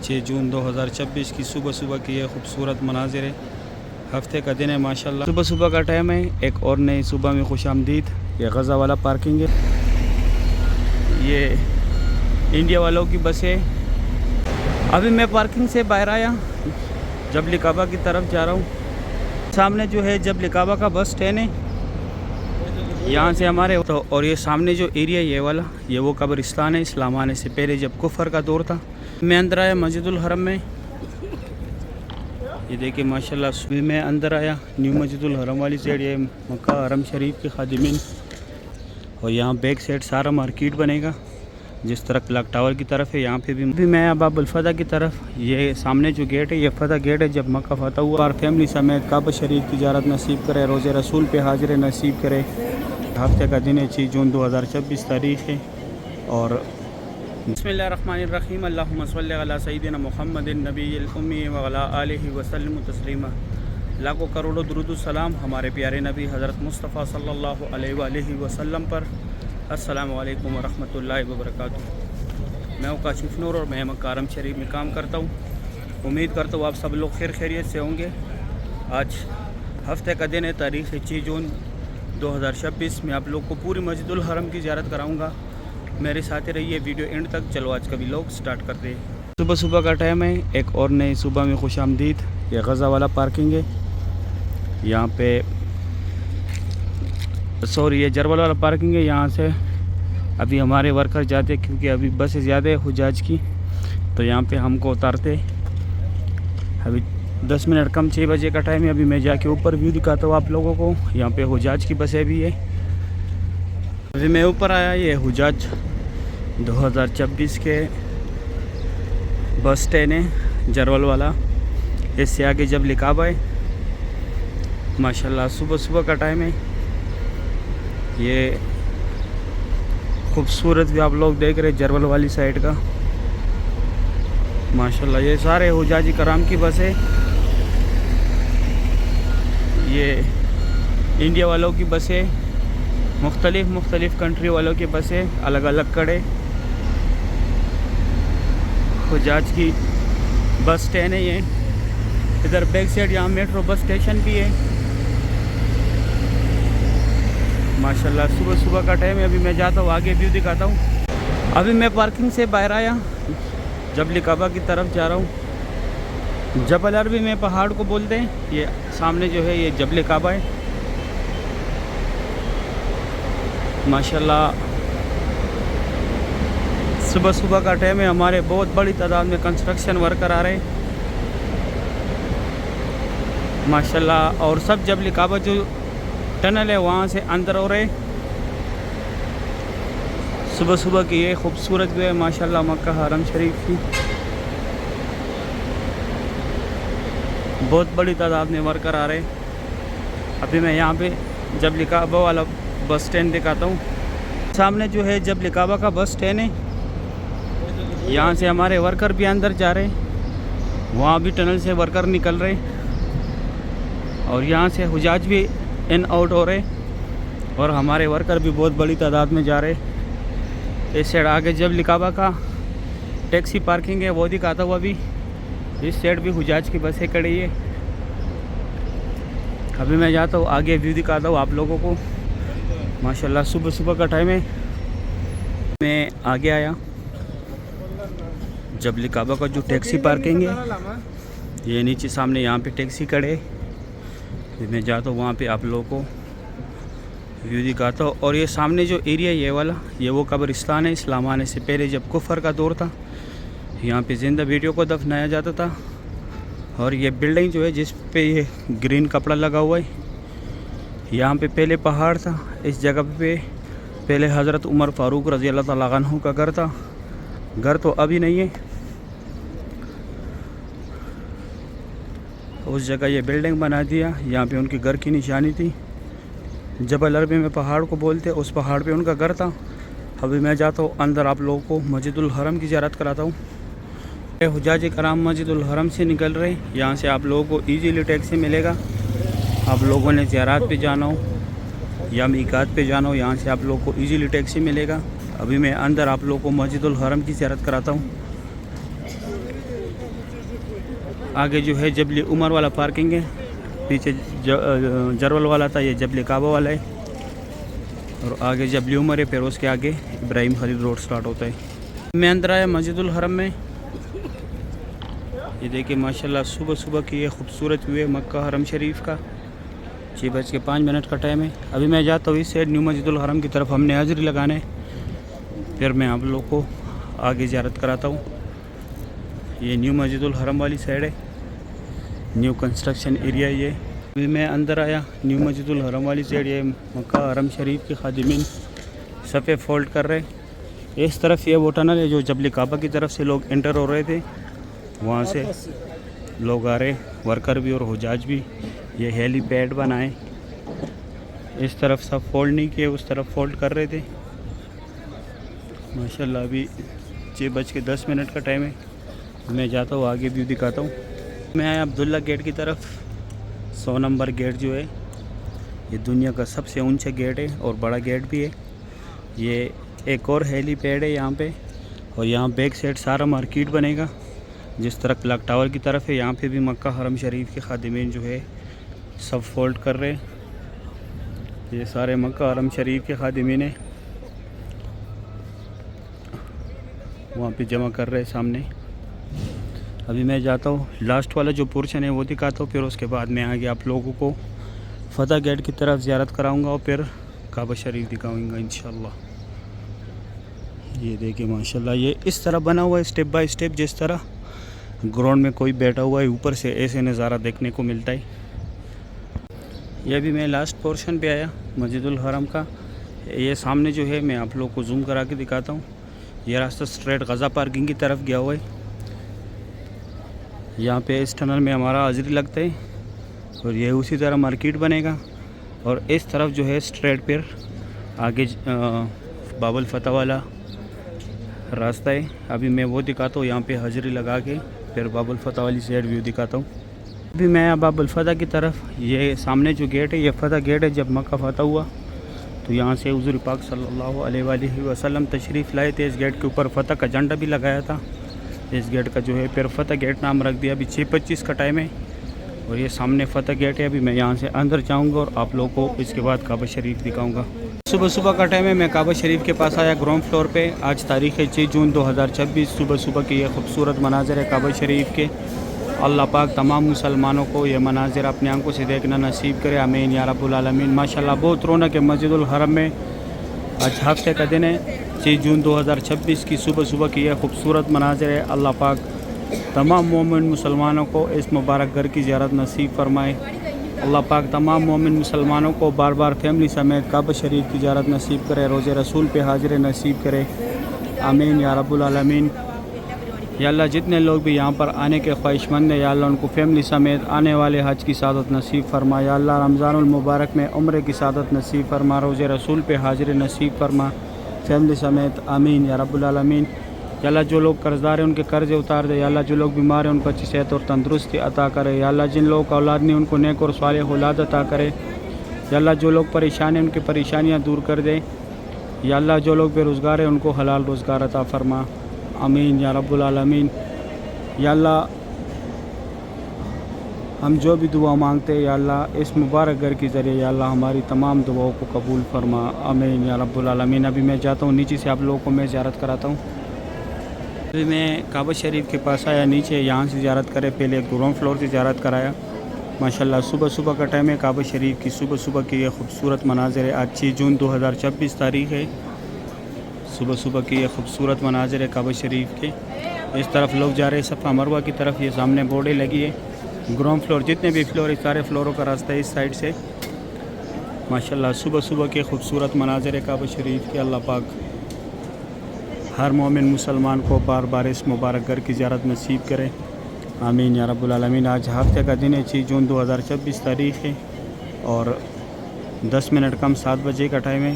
6 जून 2026 की सुबह सुबह की ये खूबसूरत मनाजिर है। हफ्ते का दिन है माशाल्लाह। सुबह सुबह का टाइम है। एक और नई सुबह में खुश आमदीद। ये गज़ा वाला पार्किंग है। ये इंडिया वालों की बस है। अभी मैं पार्किंग से बाहर आया, जबल काबा की तरफ जा रहा हूँ। सामने जो है जबल काबा का बस स्टैंड है। यहाँ से हमारे तो और ये सामने जो एरिया ये वाला ये वो कब्रिस्तान है। इस्लाम आने से पहले जब कुफर का दौर था। मैं अंदर आया मस्जिदुल हरम में। ये देखिए माशाल्लाह सुबह मैं अंदर आया न्यू मस्जिदुल हरम वाली साइड। ये मक्का हरम शरीफ के खादिमीन और यहाँ बैक साइड सारा मार्केट बनेगा। जिस तरह क्लॉक टावर की तरफ है यहाँ पे भी मैं अब बाबुल फतह की तरफ। ये सामने जो गेट है ये फतह गेट है। जब मक्का फतह हुआ और फैमिली समेत काबा शरीफ की ज़ियारत नसीब करे, रोज़े रसूल पे हाजिर नसीब करे। हफ्ते का दिन है 6 जून 2026 तारीख़ है। और बिस्मिल्लाहिर्रहमानिर्रहीम अल्लाहुम्मा सल्लि अला सय्यिदिना मुहम्मदिन नबिय्यिल उम्मी व अला आलिहि व सल्लिम तस्लीमा। लाखों करोड़ों दुरूद सलाम हमारे प्यारे नबी हज़रत मुस्तफ़ा सल्लल्लाहु अलैहि वसल्लम पर। अस्सलामु अलैकुम व रहमतुल्लाहि व बरकातुहू। मैं काशिफ नूर और मैं मक्का हरम शरीफ में काम करता हूँ। उम्मीद करता हूँ आप सब लोग खैर खैरियत से होंगे। आज हफ्ते का दिन है, तारीख़ है 6 जून 2026 में आप लोग को पूरी मस्जिदुल हरम की ज़ियारत कराऊंगा। मेरे साथ रहिए वीडियो एंड तक। चलो आज का व्लॉग स्टार्ट करते हैं। सुबह सुबह का टाइम है। एक और नई सुबह में खुश आमदीद। ये गज़ा वाला पार्किंग है। यहाँ पे सॉरी ये जरवल वाला पार्किंग है। यहाँ से अभी हमारे वर्कर जाते क्योंकि अभी बसें ज़्यादा है हुजाज की, तो यहाँ पे हमको उतारते। अभी 10 मिनट कम 6 बजे का टाइम है। अभी मैं जाके ऊपर व्यू दिखाता हूँ आप लोगों को। यहाँ पे हुजाज की बसें भी है। अभी मैं ऊपर आया, ये हुजाज 2026 के बस स्टैंड है जरवल वाला। इससे आगे जबल काबा है। माशाल्लाह सुबह सुबह का टाइम है। ये खूबसूरत भी आप लोग देख रहे जरवल वाली साइड का। माशाल्लाह ये सारे हुजाजी कराम की बस है। ये इंडिया वालों की बस है, मुख्तलिफ़ कंट्री वालों की बस है, अलग अलग कड़े। हुजाज की बस स्टैंड है ये। इधर बैक साइड यहाँ मेट्रो बस स्टेशन भी है। माशाल्लाह सुबह सुबह का टाइम है। अभी मैं जाता हूँ आगे व्यू दिखाता हूँ। अभी मैं पार्किंग से बाहर आया, जबल काबा की तरफ जा रहा हूँ। जबल अरबी में पहाड़ को बोलते हैं। ये सामने जो है ये जबल काबा है। माशाल्लाह सुबह सुबह का टाइम है। हमारे बहुत बड़ी तादाद में कंस्ट्रक्शन वर्कर आ रहे हैं माशाल्लाह। और सब जबल काबा जो टनल है वहाँ से अंदर हो रहे। सुबह सुबह की ये खूबसूरत भी है माशाल्लाह मक्का हरम शरीफ की। बहुत बड़ी तादाद में वर्कर आ रहे। अभी मैं यहाँ पे जबल काबा वाला बस स्टैंड दिखाता हूँ। सामने जो है जबल काबा का बस स्टैंड है। यहाँ से हमारे वर्कर भी अंदर जा रहे हैं। वहाँ भी टनल से वर्कर निकल रहे और यहाँ से हुजाज भी इन आउट हो रहे और हमारे वर्कर भी बहुत बड़ी तादाद में जा रहे। इस साइड आगे जबल काबा का टैक्सी पार्किंग है, वो दिखाता हूँ। अभी इस साइड भी हुजाज की बसें खड़ी है। अभी मैं जाता हूँ आगे व्यू दिखाता हूँ आप लोगों को। माशाल्लाह सुबह सुबह का टाइम है। मैं आगे आया, जबल काबा का जो टैक्सी पार्किंग है ये नीचे सामने यहाँ पे टैक्सी खड़े। मैं जाता हूँ वहाँ पे आप लोगों को व्यू दिखाता हूँ। और ये सामने जो एरिया ये वाला ये वो कब्रिस्तान है। इस्लाम आने से पहले जब कुफर का दौर था यहाँ पे ज़िंदा बेटियों को दफनाया जाता था। और ये बिल्डिंग जो है जिस पे ये ग्रीन कपड़ा लगा हुआ है, यहाँ पे पहले पहाड़ था। इस जगह पे पहले हज़रत उमर फ़ारूक रज़ी अल्लाह तआला अन्हु का घर था। घर तो अभी नहीं है, उस जगह ये बिल्डिंग बना दिया। यहाँ पे उनके घर की निशानी थी। जबल अरबी में पहाड़ को बोलते, उस पहाड़ पे उनका घर था। अभी मैं जाता हूँ अंदर आप लोगों को मस्जिदुल हरम की ज़ियारत कराता हूँ। हुजाज कराम मस्जिदुल हरम से निकल रहे। यहाँ से आप लोगों को ईजीली टैक्सी मिलेगा। आप लोगों ने ज़ियारत पे जाना हो या मीकात पे जाना हो, यहाँ से आप लोगों को ईजीली टैक्सी मिलेगा। अभी मैं अंदर आप लोगों को मस्जिदुल हरम की ज़ियारत कराता हूँ। आगे जो है जबली उमर वाला पार्किंग है, पीछे जरवल वाला था, ये जबली काबा वाला है, और आगे जबली उमर है, फिर उसके आगे इब्राहिम खलील रोड स्टार्ट होता है। मैं अंदर आया मस्जिदुल हरम में। ये देखिए माशाल्लाह सुबह सुबह की ये खूबसूरत व्यू है मक्का हरम शरीफ का। 6:05 का टाइम है। अभी मैं जाता हूँ इस साइड न्यू मस्जिदुल हरम की तरफ, हमने हाजिरी लगाने, फिर मैं आप लोग को आगे ज़ियारत कराता हूँ। ये न्यू मस्जिदुल हरम वाली साइड है, न्यू कंस्ट्रक्शन एरिया ये। अभी मैं अंदर आया न्यू मस्जिदुल हरम वाली साइड। ये मक्का हरम शरीफ के खादिमीन सफ़े फोल्ड कर रहे। इस तरफ ये वो टनल है जो जबली काबा की तरफ से लोग एंटर हो रहे थे, वहाँ से लोग आ रहे, वर्कर भी और हुजाज भी। ये हेलीपैड बनाए, इस तरफ सब फोल्ड नहीं किए, उस तरफ फोल्ड कर रहे थे माशाल्लाह। अभी 6:10 का टाइम है। मैं जाता हूँ आगे व्यू दिखाता हूँ। मैं आया अब्दुल्ला गेट की तरफ। 100 नंबर गेट जो है ये दुनिया का सबसे ऊंचा गेट है और बड़ा गेट भी है। ये एक और हेलीपैड है यहाँ पे, और यहाँ बैक साइड सारा मार्केट बनेगा। जिस तरह क्लॉक टावर की तरफ है, यहाँ पे भी मक्का हरम शरीफ के खादिमीन जो है सब फोल्ड कर रहे। ये सारे मक्का हरम शरीफ के खादिमीन है, वहाँ पे जमा कर रहे सामने। अभी मैं जाता हूँ लास्ट वाला जो पोर्शन है वो दिखाता हूँ, फिर उसके बाद मैं आगे आप लोगों को फतह गेट की तरफ ज़ियारत कराऊँगा और फिर काबा शरीफ दिखाऊँगा इंशाल्लाह। ये देखिए माशाल्लाह ये इस तरह बना हुआ है स्टेप बाय स्टेप, जिस तरह ग्राउंड में कोई बैठा हुआ है, ऊपर से ऐसे नज़ारा देखने को मिलता है। यह भी मैं लास्ट पोर्शन पे आया मस्जिदुल हरम का। ये सामने जो है मैं आप लोग को जूम करा के दिखाता हूँ। ये रास्ता स्ट्रेट गज़ा पार्किंग की तरफ गया हुआ है। यहाँ पे इस टनल में हमारा हाजिरी लगता है, और ये उसी तरह मार्केट बनेगा। और इस तरफ जो है स्ट्रेट पर आगे बाबुल फतह वाला रास्ता है। अभी मैं वो दिखाता हूँ, यहाँ पे हाजिरी लगा के फिर बाबुल फतह वाली साइड व्यू दिखाता हूँ। अभी मैं बाबुल फतह की तरफ, ये सामने जो गेट है ये फतह गेट है। जब मक्का फतह हुआ तो यहाँ से हुज़ूर पाक सल्लल्लाहु अलैहि वसल्लम तशरीफ़ लाए थे। इस गेट के ऊपर फतह का झंडा भी लगाया था। इस गेट का जो है फिर फतह गेट नाम रख दिया। अभी 6:25 का टाइम है और ये सामने फतह गेट है। अभी मैं यहाँ से अंदर जाऊँगा और आप लोगों को इसके बाद काबा शरीफ दिखाऊँगा। सुबह सुबह का टाइम है। मैं काबा शरीफ के पास आया ग्राउंड फ्लोर पे। आज तारीख़ है 6 जून 2026। सुबह सुबह के ये खूबसूरत मनाज़र है काबा शरीफ के। अल्लाह पाक तमाम मुसलमानों को ये मनाज़र अपनी आंखों से देखना नसीब करे, आमीन या रब्बुल आलमीन। माशाल्लाह बहुत रौनक है मस्जिदुल हरम में। आज हफ्ते का दिन है 6 जून 2026 की सुबह सुबह की यह खूबसूरत मनाज़र है। अल्लाह पाक तमाम मोमिन मुसलमानों को इस मुबारक घर की ज़ियारत नसीब फरमाए। अल्लाह पाक तमाम मोमिन मुसलमानों को बार बार फैमिली समेत काबा शरीफ की ज़ियारत नसीब करे, रोज़े रसूल पे हाजिर नसीब करे, आमीन या रब्बुल आलमीन। या अल्लाह जितने लोग भी यहाँ पर आने के ख्वाहिशमंद हैं, या अल्लाह उनको फैमिली समेत आने वाले हज की सादत नसीब फरमा। या अल्लाह रमज़ानुल मुबारक में उम्रे की सादत नसीब फरमा, रोज़े रसूल पे हाजिर नसीब फरमा फैमिली समेत, आमीन या रब्बुल आलमीन। या अल्लाह जो लोग कर्ज़दार हैं उनके कर्ज़े उतार दे। या अल्लाह जो लोग बीमार हैं उनको अच्छी सेहत और तंदुरुस्ती अता करे। या अल्लाह जिन लोगों का औलाद नहीं उनको नेक और सालेह औलाद अता करे। या अल्लाह जो लोग परेशान हैं उनकी परेशानियाँ दूर कर दे। या अल्लाह जो लोग बेरोज़गार हैं उनको हलाल रोज़गार अता फरमा, आमीन या रब्बुल आलमीन। या अल्लाह हम जो भी दुआ मांगते हैं या अल्लाह इस मुबारक घर के ज़रिए या अल्लाह हमारी तमाम दुआओं को कबूल फरमा, आमीन या रब्बुल आलमीन। अभी मैं जाता हूँ नीचे से आप लोगों को मैं ज़ियारत कराता हूँ। अभी मैं काबा शरीफ के पास आया नीचे, यहाँ से ज़ियारत करे। पहले ग्राउंड फ्लोर से ज़ियारत कराया। माशाल्लाह सुबह सुबह का टाइम है काबा शरीफ की सुबह सुबह की ये खूबसूरत मनाज़र है। आज 6 जून 2026 तारीख़ है। सुबह सुबह की ये खूबसूरत मनाज़र है काबा शरीफ के। इस तरफ लोग जा रहे हैं सफ़ा मरवा की तरफ। ये सामने बोर्डें लगी है। ग्राउंड फ्लोर जितने भी फ्लोर है सारे फ्लोरों का रास्ता है इस साइड से। माशाल्लाह सुबह सुबह के खूबसूरत मनाज़र है काबा शरीफ के। अल्लाह पाक हर मोमिन मुसलमान को बार बार इस मुबारक घर की ज़ियारत नसीब करे, आमीन या रब्बुल आलमीन। आज हफ्ते का दिन है 6 जून 2026 तारीख़ है और 10 मिनट कम 7 बजे का टाइम है।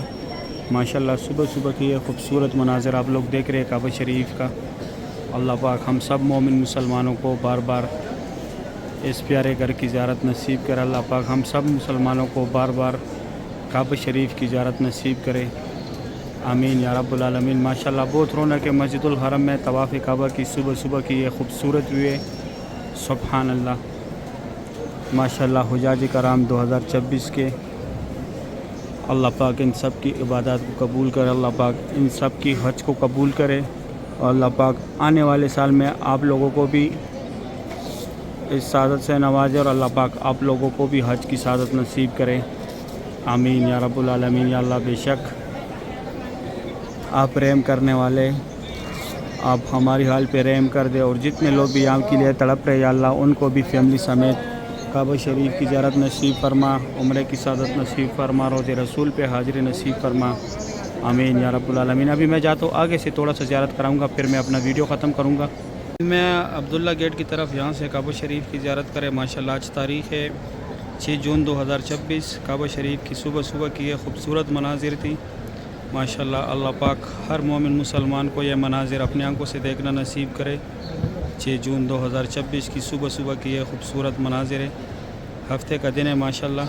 माशाल्लाह सुबह सुबह की ये खूबसूरत मनाज़र आप लोग देख रहे हैं काबा शरीफ का। अल्लाह पाक हम सब मोमिन मुसलमानों को बार बार इस प्यारे घर की ज़ियारत नसीब करे। अल्लाह पाक हम सब मुसलमानों को बार बार काबा शरीफ की ज़ियारत नसीब करे, आमीन या रब्बुल आलमीन। माशाल्लाह बहुत रौनक है मस्जिदुल हरम में। तवाफ़ काबा की सुबह सुबह की ये खूबसूरत व्यू है। सुभान अल्लाह, माशाल्लाह। हुजाज कराम 2024 के अल्लाह पाक इन सब की इबादत को कबूल करे, अल्लाह पाक इन सब की हज को कबूल करे और अल्लाह पाक आने वाले साल में आप लोगों को भी इस सादत से नवाजे और अल्लाह पाक आप लोगों को भी हज की सादत नसीब करे। आमीन या रब्बुल आलमीन। या अल्लाह, बेशक आप रहम करने वाले, आप हमारी हाल पे रहम कर दे और जितने लोग भी यहाँ के लिए तड़प रहे या अल्लाह उनको भी फैमिली समेत काबा शरीफ की ज़ियारत नसीब फरमा, उम्रे की सादत नसीब फरमा, रोज़े रसूल पे हाज़िरी नसीब फरमा। आमीन या रब्बुल आलमीन। अभी मैं जाता हूँ, आगे से थोड़ा सा ज़ियारत कराऊँगा, फिर मैं अपना वीडियो ख़त्म करूँगा। मैं अब्दुल्ला गेट की तरफ यहाँ से काबा शरीफ की ज़ियारत करें। माशाल्लाह आज तारीख़ है 6 जून 2026। काबा शरीफ की सुबह की ये खूबसूरत मनाजिर थी माशाल्लाह। अल्लाह पाक हर मोमिन मुसलमान को यह मनाजिर अपनी आंखों से देखना नसीब करे। 6 जून 2026 की सुबह की ये खूबसूरत मनाजिर है, हफ्ते का दिन है माशाल्लाह।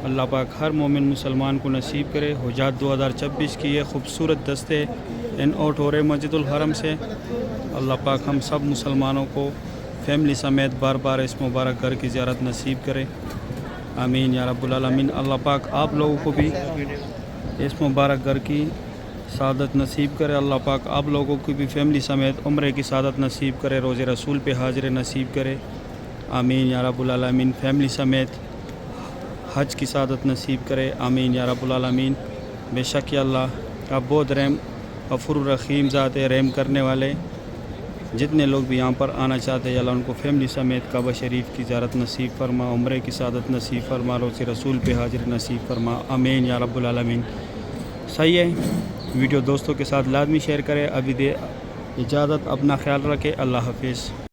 अल्लाह पाक हर मोमिन मुसलमान को नसीब करे। हुजात 2026 की ये खूबसूरत दस्ते इन आउट हो रहे मस्जिदुल हरम से। अल्लाह पाक हम सब मुसलमानों को फैमिली समेत बार बार इस मुबारक घर की ज़ियारत नसीब करे। आमीन या रब्बुल आलमीन। अल्लाह पाक आप लोगों को भी इस मुबारक घर की सादत नसीब करे। अल्लाह पाक आप लोगों की भी फैमिली समेत उम्रे की सादत नसीब करे, रोज़े रसूल पे हाज़िर नसीब करे। आमीन या रब्बुल आलमीन। फैमिली समेत हज की सादत नसीब करे। आमीन या रब्बुल आलमीन। बेशक या अल्लाह आप बहुत रहम गफूर रहीम ज़ात है, रहम करने वाले। जितने लोग भी यहाँ पर आना चाहते हैं अल्लाह उनको फैमिली समेत काबा शरीफ की ज़ियारत नसीब फरमा, उम्रे की सादत नसीब फरमा, रोज़े रसूल पे हाज़िर नसीब फरमा। आमीन या रब्बुल आलमीन। सही है, वीडियो दोस्तों के साथ लाजमी शेयर करें। अभी दे इजाज़त, अपना ख्याल रखें। अल्लाह हाफिज़।